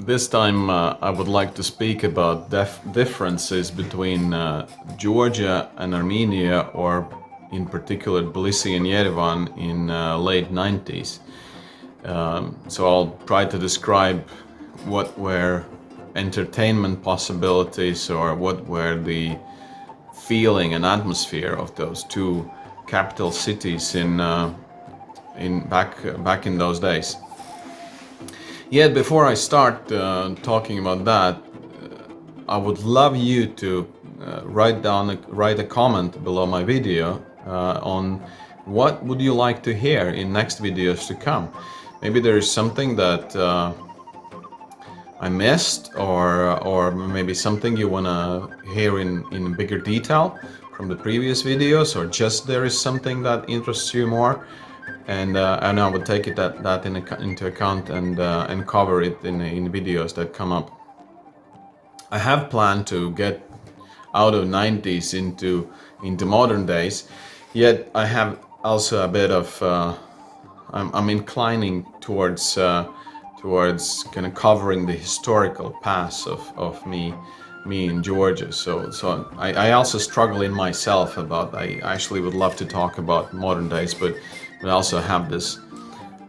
This time I would like to speak about differences between Georgia and Armenia, or in particular Tbilisi and Yerevan in late 90s. So I'll try to describe what were entertainment possibilities, or what were the feeling and atmosphere of those two capital cities back in those days. Yet before I start talking about that, I would love you to write a comment below my video on what would you like to hear in next videos to come. Maybe there is something that I missed, or maybe something you want to hear in bigger detail from the previous videos, or just there is something that interests you more. And I would take that into account and cover it in videos that come up. I have planned to get out of 90s into modern days, yet I have also a bit of I'm inclining towards kind of covering the historical past of me in Georgia. So I also struggle in myself about, I actually would love to talk about modern days, but I also have this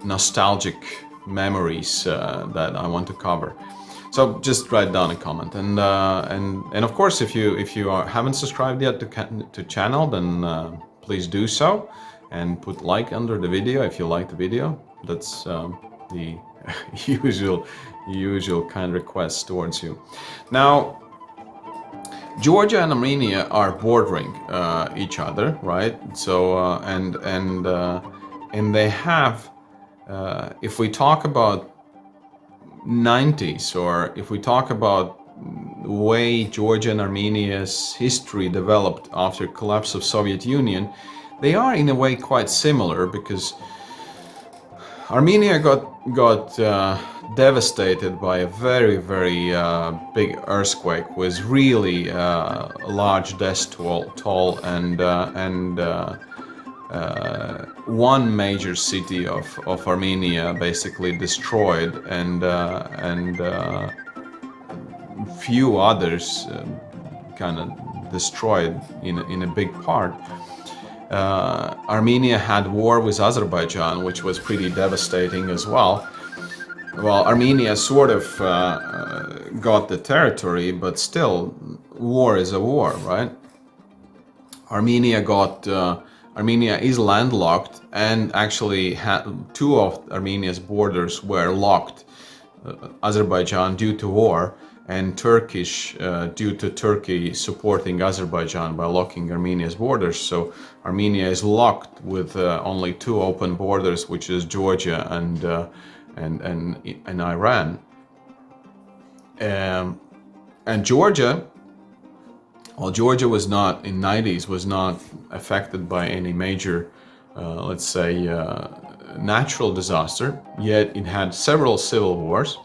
nostalgic memories that I want to cover. So just write down a comment, and of course, if you haven't subscribed yet to channel, then please do so, and put like under the video if you like the video. That's the usual kind of request towards you. Now, Georgia and Armenia are bordering each other, right? So and they have, if we talk about 90s, or if we talk about the way Georgia and Armenia's history developed after collapse of Soviet Union, they are in a way quite similar, because Armenia got devastated by a very big earthquake with really large death toll, and one major city of Armenia basically destroyed, and few others kind of destroyed in a big part. Armenia had war with Azerbaijan, which was pretty devastating as well. Well, Armenia sort of got the territory, but still, war is a war, right? Armenia is landlocked, and actually two of Armenia's borders were locked. Azerbaijan due to war, and Turkish due to Turkey supporting Azerbaijan by locking Armenia's borders. So Armenia is locked with only two open borders, which is Georgia and Iran. And Georgia, well, Georgia was not, in 90s, was not affected by any major, let's say, natural disaster, yet it had several civil wars.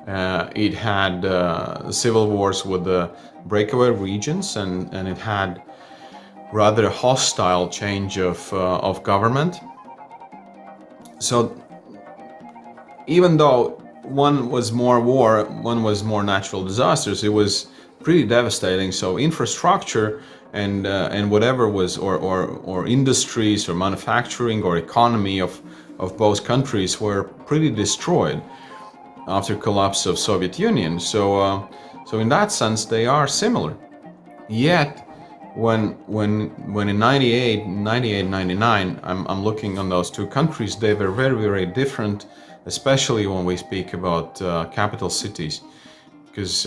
It had civil wars with the breakaway regions, and it had rather hostile change of government. So even though one was more war, one was more natural disasters, it was pretty devastating. So infrastructure and whatever was, or industries or manufacturing or economy of both countries were pretty destroyed after collapse of Soviet Union. So in that sense they are similar. Yet when in 98, 99, I'm looking on those two countries, they were very different, especially when we speak about capital cities, because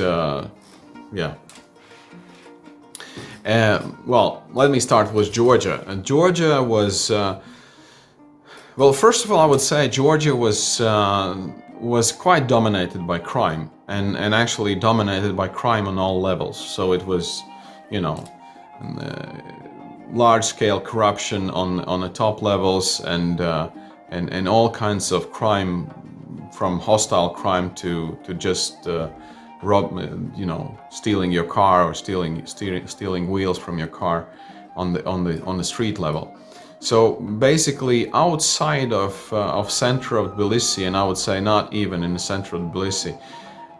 well, let me start with Georgia. And Georgia was well, first of all, I would say Georgia was quite dominated by crime, and actually dominated by crime on all levels. So it was, large-scale corruption on the top levels, and all kinds of crime, from hostile crime to just stealing your car, or stealing wheels from your car on the street level. So basically, outside of center of Tbilisi, and I would say not even in the center of Tbilisi,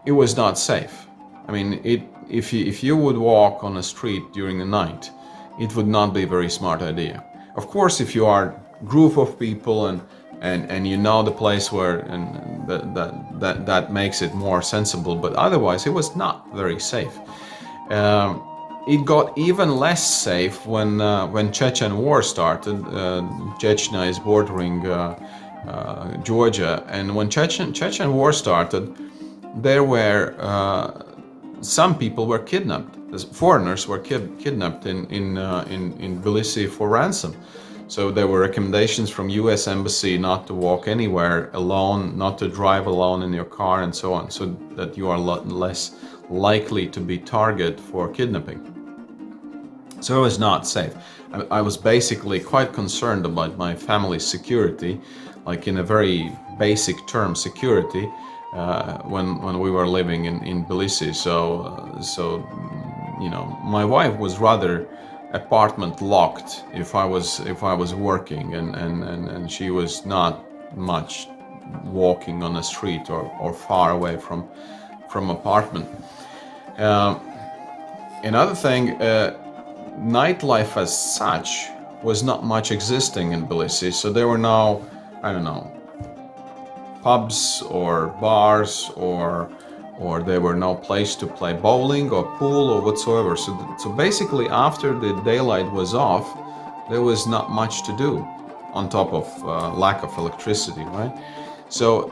it was not safe. I mean, if you would walk on a street during the night, it would not be a very smart idea. Of course, if you are a group of people and you know the place where, and that makes it more sensible. But otherwise, it was not very safe. It got even less safe when Chechen War started. Chechnya is bordering Georgia, and when Chechen War started, there were some people were kidnapped. Foreigners were kidnapped in Tbilisi for ransom. So there were recommendations from U.S. Embassy not to walk anywhere alone, not to drive alone in your car, and so on, so that you are less likely to be target for kidnapping. So it was not safe. I was basically quite concerned about my family's security, like in a very basic term, security, when we were living in Tbilisi. So you know, my wife was rather apartment locked if I was working, and she was not much walking on the street or far away from apartment. Another thing, nightlife as such was not much existing in Tbilisi, so there were no, I don't know, pubs or bars or there were no place to play bowling or pool or whatsoever. So basically, after the daylight was off, there was not much to do, on top of lack of electricity, right? So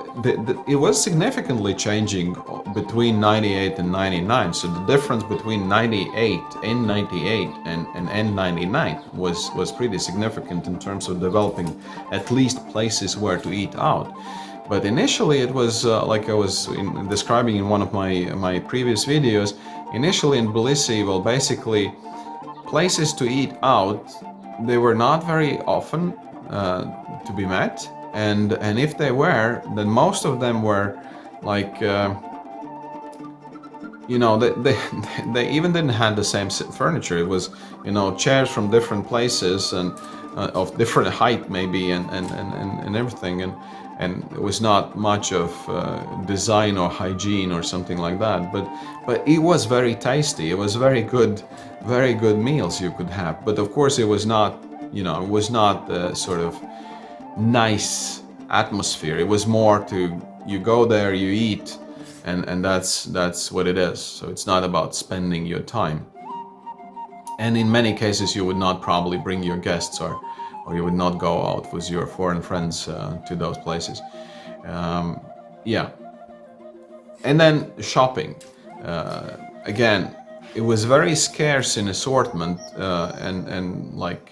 it was significantly changing between 98 and 99. So the difference between 98 and 98 and 99 was pretty significant in terms of developing at least places where to eat out. But initially it was like I was describing in one of my previous videos. Initially in Tbilisi, well, basically places to eat out, they were not very often to be met, and if they were, then most of them were like you know, they even didn't have the same furniture. It was, you know, chairs from different places and of different height maybe and everything, and it was not much of design or hygiene or something like that, but it was very tasty. It was very good meals you could have. But of course it was not, you know, it was not the sort of nice atmosphere. It was more to, you go there, you eat, and that's what it is. So it's not about spending your time. And in many cases you would not probably bring your guests, or you would not go out with your foreign friends to those places. Yeah. And then shopping. Again, it was very scarce in assortment, and like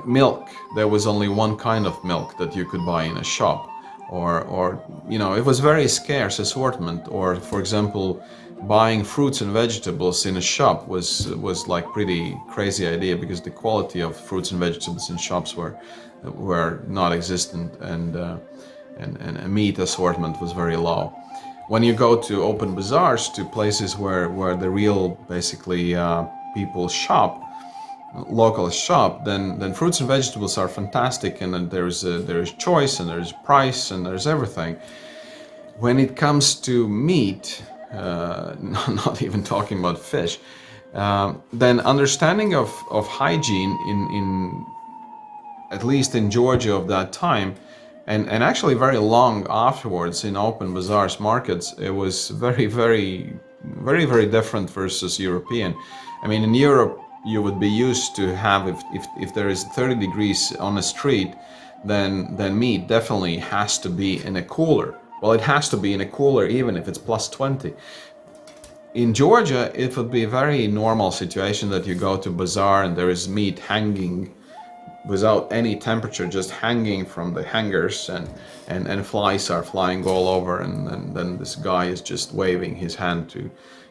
milk. There was only one kind of milk that you could buy in a shop, or you know, it was very scarce assortment. Or for example, buying fruits and vegetables in a shop was like pretty crazy idea, because the quality of fruits and vegetables in shops were not existent, and a meat assortment was very low. When you go to open bazaars, to places where the real basically people shop, local shop, then fruits and vegetables are fantastic, and then there's choice, and there's price, and there's everything. When it comes to meat, not even talking about fish, then understanding of hygiene in at least in Georgia of that time, and actually very long afterwards in open bazaars, markets, it was very different versus European. I mean, in Europe you would be used to have, if there is 30 degrees on a street, then meat definitely has to be in a cooler. Well, it has to be in a cooler even if it's plus 20. In Georgia, it would be a very normal situation that you go to bazaar and there is meat hanging without any temperature, just hanging from the hangers, and flies are flying all over, and then this guy is just waving his hand to,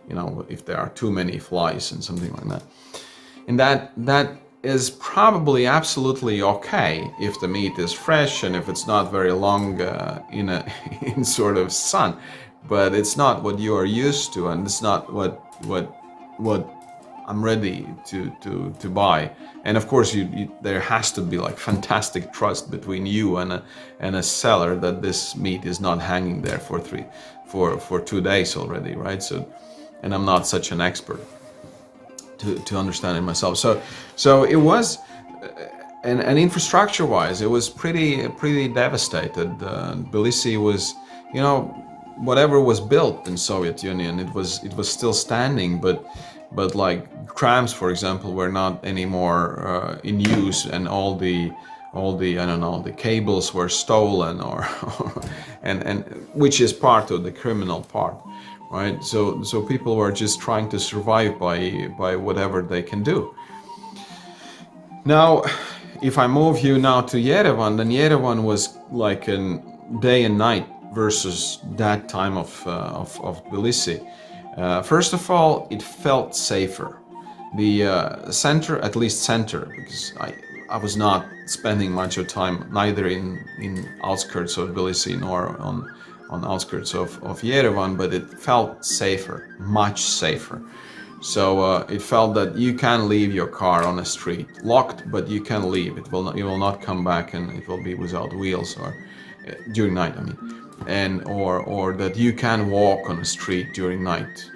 you know, if there are too many flies and something like that. And that is probably absolutely okay if the meat is fresh and if it's not very long in sort of sun, but it's not what you are used to, and it's not what I'm ready to buy. And of course, there has to be like fantastic trust between you and a seller that this meat is not hanging there for 2 days already, right? So, and I'm not such an expert to understand it myself. So it was, and infrastructure-wise, it was pretty devastated. Tbilisi was, whatever was built in Soviet Union, it was still standing, but like trams, for example, were not anymore in use, and all the I don't know, the cables were stolen, or and which is part of the criminal part, right? So people were just trying to survive by whatever they can do. Now, if I move you now to Yerevan, then Yerevan was like a day and night versus that time of Tbilisi. First of all, it felt safer. The center, at least center, because I was not spending much of time neither in outskirts of Tbilisi nor on outskirts of Yerevan, but it felt safer, much safer. So it felt that you can leave your car on a street, locked, but you can leave. It will not come back, and it will be without wheels, or during night, I mean, and or that you can walk on a street during night.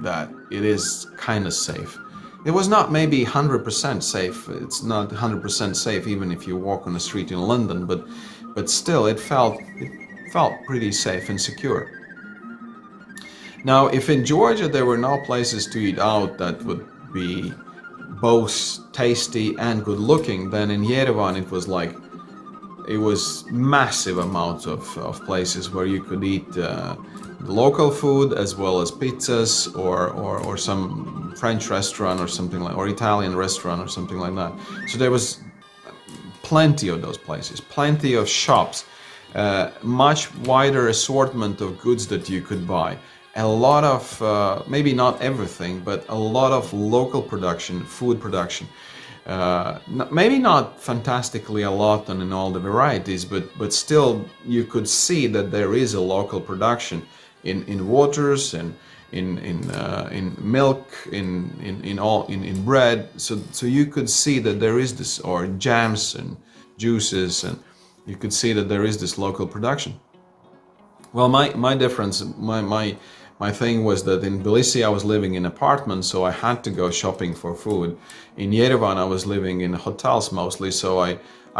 That it is kind of safe. It was not maybe 100% safe. It's not 100% safe even if you walk on the street in London, but still it felt pretty safe and secure. Now, if in Georgia there were no places to eat out that would be both tasty and good looking, then in Yerevan it was massive amounts of places where you could eat the local food as well as pizzas or some French restaurant or something like, or Italian restaurant or something like that. So there was plenty of those places, plenty of shops, much wider assortment of goods that you could buy. A lot of, maybe not everything, but a lot of local production, food production. Maybe not fantastically a lot and in all the varieties, but still you could see that there is a local production in waters and in milk, in bread. So you could see that there is this, or jams and juices, and you could see that there is this local production. Well, my difference, my thing was that in Tbilisi I was living in apartments, so I had to go shopping for food. In Yerevan I was living in hotels mostly, so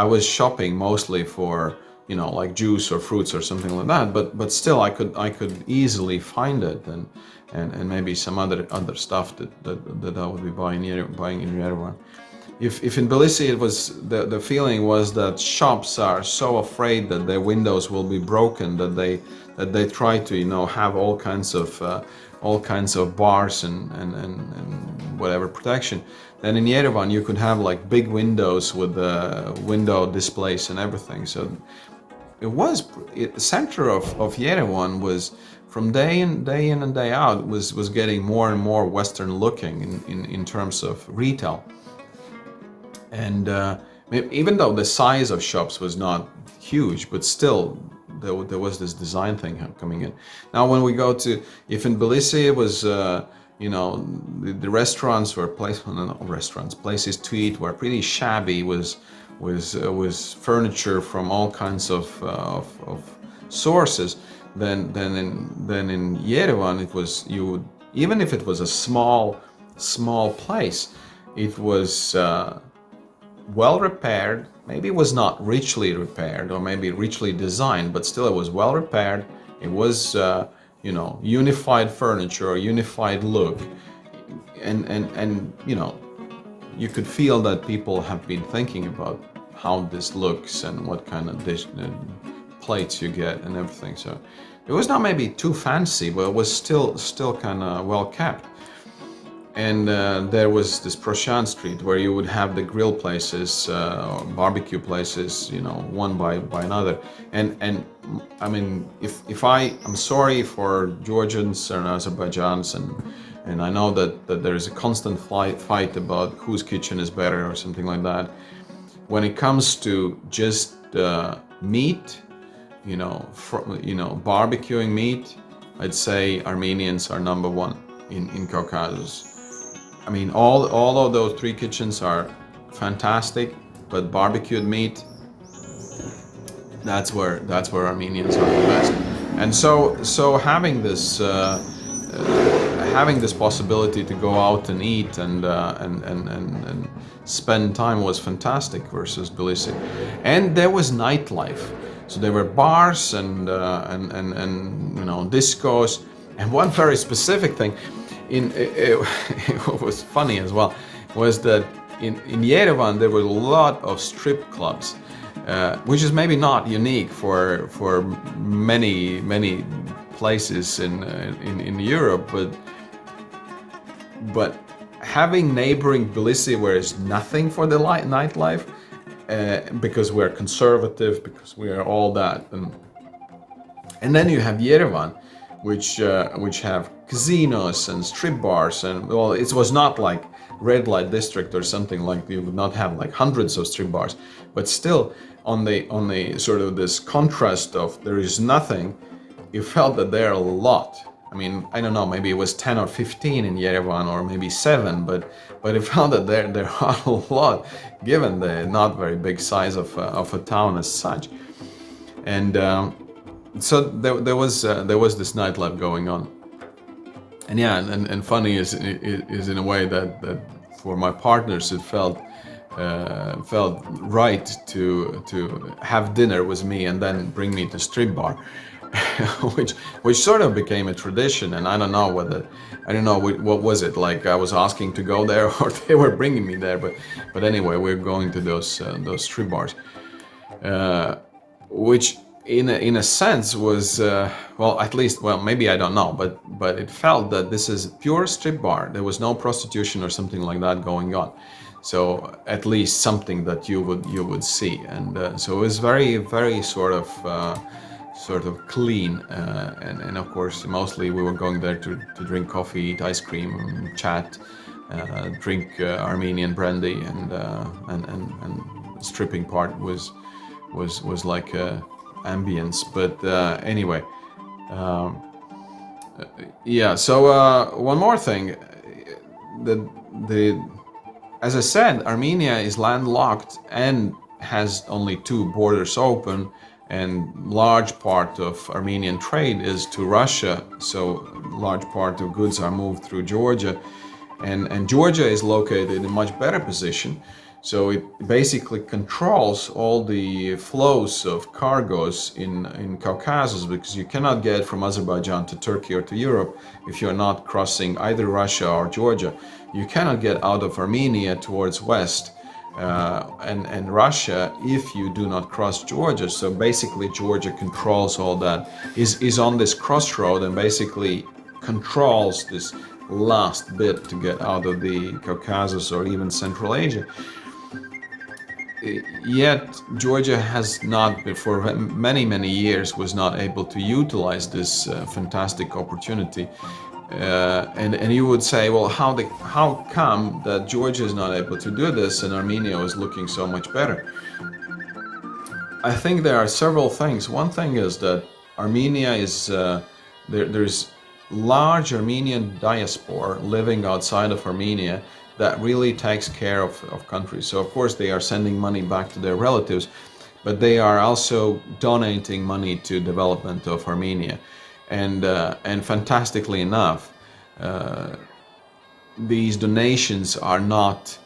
I was shopping mostly for, like juice or fruits or something like that. But still I could easily find it, and maybe some other stuff that I would be buying in Yerevan. If in Tbilisi it was the feeling was that shops are so afraid that their windows will be broken that they try to have all kinds of bars and whatever protection. Then in Yerevan you could have like big windows with window displays and everything. So the center of Yerevan was, from day in and day out, was getting more and more Western looking in terms of retail. And even though the size of shops was not huge, but still there was this design thing coming in. Now, when we go to, if in Tbilisi it was, the restaurants were places to eat were pretty shabby, was furniture from all kinds of sources. Then in Yerevan it was, even if it was a small place, it was well repaired. Maybe it was not richly repaired or maybe richly designed, but still it was well repaired. It was unified furniture, unified look, and you could feel that people have been thinking about how this looks and what kind of dish plates you get and everything. So it was not maybe too fancy, but it was still kind of well kept. And there was this Proshan Street where you would have the grill places, or barbecue places, one by another. And I mean, I'm sorry for Georgians and Azerbaijans, and I know that there is a constant fight about whose kitchen is better or something like that. When it comes to just meat, barbecuing meat, I'd say Armenians are number one in Caucasus. I mean, all of those 3 kitchens are fantastic, but barbecued meat, that's where Armenians are the best. And so having this possibility to go out and eat and spend time was fantastic versus Tbilisi. And there was nightlife, so there were bars and discos. And one very specific thing, it was funny as well, was that in Yerevan there were a lot of strip clubs, which is maybe not unique for many places in Europe, but having neighboring Tbilisi where there's nothing for the nightlife, because we're conservative, because we are all that, and then you have Yerevan, which have casinos and strip bars, and well, it was not like red light district or something, like you would not have like hundreds of strip bars, but still on the sort of this contrast of there is nothing, you felt that there are a lot. I mean, I don't know, maybe it was 10 or 15 in Yerevan, or maybe 7, but it felt that there are a lot, given the not very big size of a town as such. And so there was this nightlife going on. And yeah, and funny is in a way that for my partners it felt right to have dinner with me and then bring me to strip bar. which sort of became a tradition, and I don't know what was it, like I was asking to go there or they were bringing me there, but anyway, we're going to those strip bars, which in a sense was at least maybe I don't know, but it felt that this is pure strip bar. There was no prostitution or something like that going on, so at least something that you would see, and so it was very, very sort of clean, and of course mostly we were going there to drink coffee, eat ice cream, chat, drink Armenian brandy, and stripping part was like ambience. But anyway, yeah. So one more thing, as I said, Armenia is landlocked and has only 2 borders open, and large part of Armenian trade is to Russia, so large part of goods are moved through Georgia, and Georgia is located in a much better position, so it basically controls all the flows of cargoes in Caucasus, because you cannot get from Azerbaijan to Turkey or to Europe if you're not crossing either Russia or Georgia. You cannot get out of Armenia towards west and Russia if you do not cross Georgia. So basically Georgia controls all that, is on this crossroad, and basically controls this last bit to get out of the Caucasus or even Central Asia. Yet Georgia has not, for many years, was not able to utilize this fantastic opportunity. And you would say, well, how come that Georgia is not able to do this and Armenia is looking so much better? I think there are several things. One thing is that Armenia is there's large Armenian diaspora living outside of Armenia that really takes care of countries. So of course they are sending money back to their relatives, but they are also donating money to development of Armenia. And fantastically enough, these donations are not,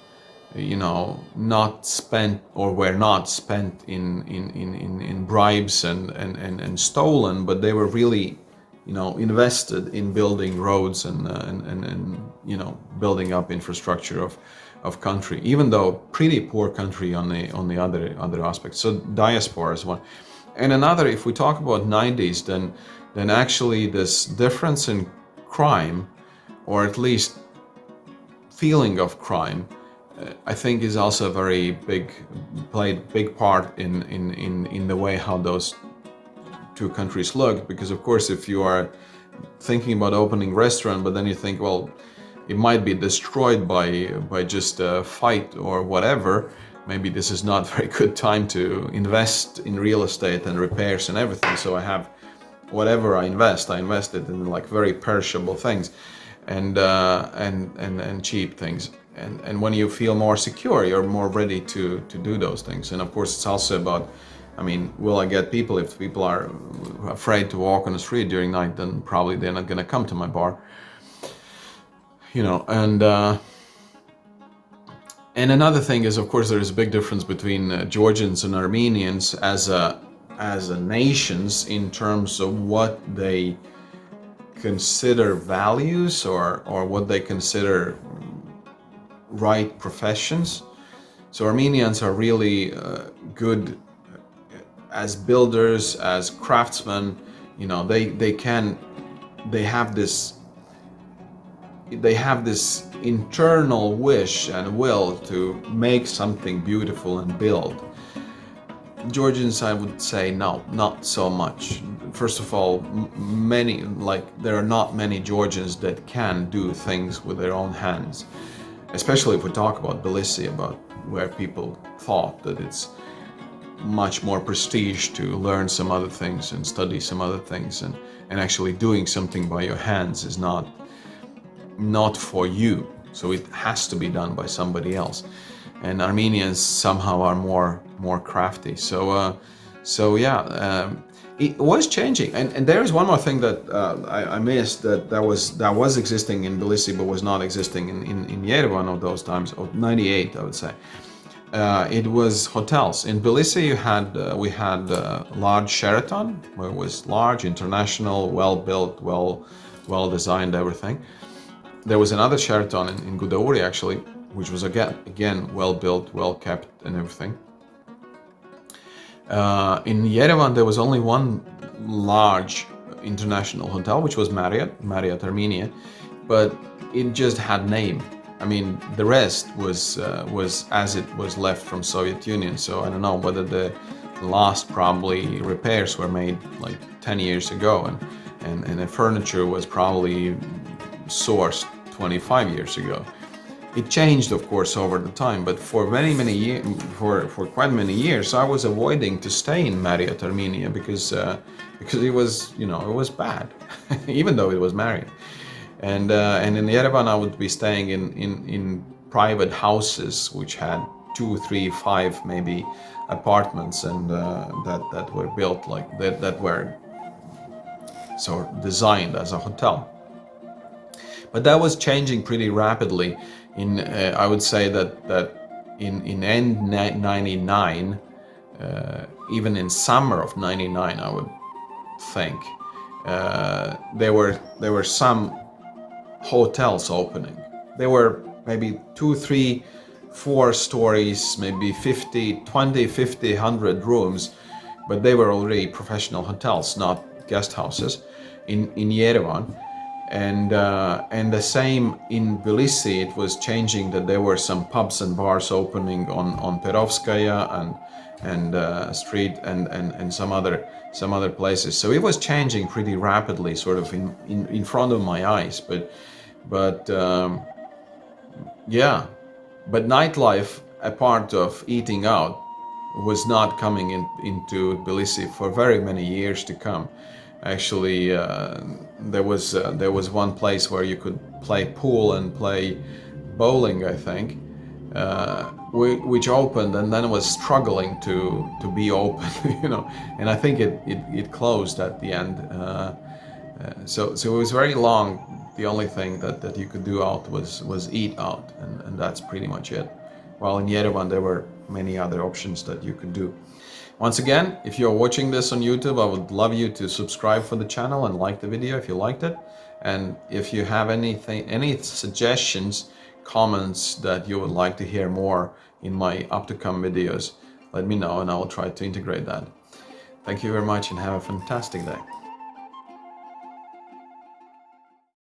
not spent, or were not spent in bribes and stolen, but they were really, invested in building roads and building up infrastructure of country, even though pretty poor country on the other aspects. So diaspora is one. And another, if we talk about 90s, then actually this difference in crime, or at least feeling of crime, I think is also played big part in the way how those two countries look. Because of course, if you are thinking about opening restaurant, but then you think, well, it might be destroyed by just a fight or whatever, maybe this is not very good time to invest in real estate and repairs and everything. So I have whatever I invested in like very perishable things. and cheap things. And when you feel more secure, you're more ready to do those things. And of course, it's also about, I mean, will I get people? If people are afraid to walk on the street during night, then probably they're not going to come to my bar. You know, and another thing is, of course, there is a big difference between Georgians and Armenians as a nations in terms of what they consider values or what they consider right professions. So Armenians are really good as builders, as craftsmen. You know, they have this internal wish and will to make something beautiful and build. Georgians, I would say, no, not so much. First of all, there are not many Georgians that can do things with their own hands. Especially if we talk about Tbilisi, about where people thought that it's much more prestige to learn some other things and study some other things, and actually doing something by your hands is not for you. So it has to be done by somebody else. And Armenians somehow are more crafty. It was changing. And there is one more thing that I missed that was existing in Tbilisi but was not existing in Yerevan of those times, of 98, I would say. It was hotels. In Tbilisi we had large Sheraton, where it was large, international, well built, well designed, everything. There was another Sheraton in Gudauri, actually, which was again well built, well kept, and everything. In Yerevan, there was only one large international hotel, which was Marriott Armenia, but it just had name. I mean, the rest was as it was left from Soviet Union. So I don't know whether the last probably repairs were made like 10 years ago, and the furniture was probably sourced 25 years ago. It changed, of course, over the time, but for many years, for quite many years, I was avoiding to stay in Marriott Armenia because it was, it was bad, even though it was Marriott. And in Yerevan, I would be staying in private houses which had 2, 3, 5 maybe apartments, and that were built like that were sort of designed as a hotel. But that was changing pretty rapidly. I would say that in end 99, even in summer of 99, I would think there were some hotels opening. There were maybe 2, 3, 4 stories, maybe 50, 100 rooms, but they were already professional hotels, not guest houses in Yerevan. And the same in Tbilisi, it was changing, that there were some pubs and bars opening on Perovskaya and street and some other places. So it was changing pretty rapidly, sort of in front of my eyes. But nightlife, a part of eating out, was not coming into Tbilisi for very many years to come. Actually, there was one place where you could play pool and play bowling, I think, which opened and then was struggling to be open, and I think it closed at the end. So it was very long. The only thing that you could do out was eat out, and that's pretty much it. While in Yerevan, there were many other options that you could do. Once again, if you're watching this on YouTube, I would love you to subscribe for the channel and like the video if you liked it. And if you have any suggestions, comments that you would like to hear more in my up-to-come videos, let me know and I will try to integrate that. Thank you very much and have a fantastic day.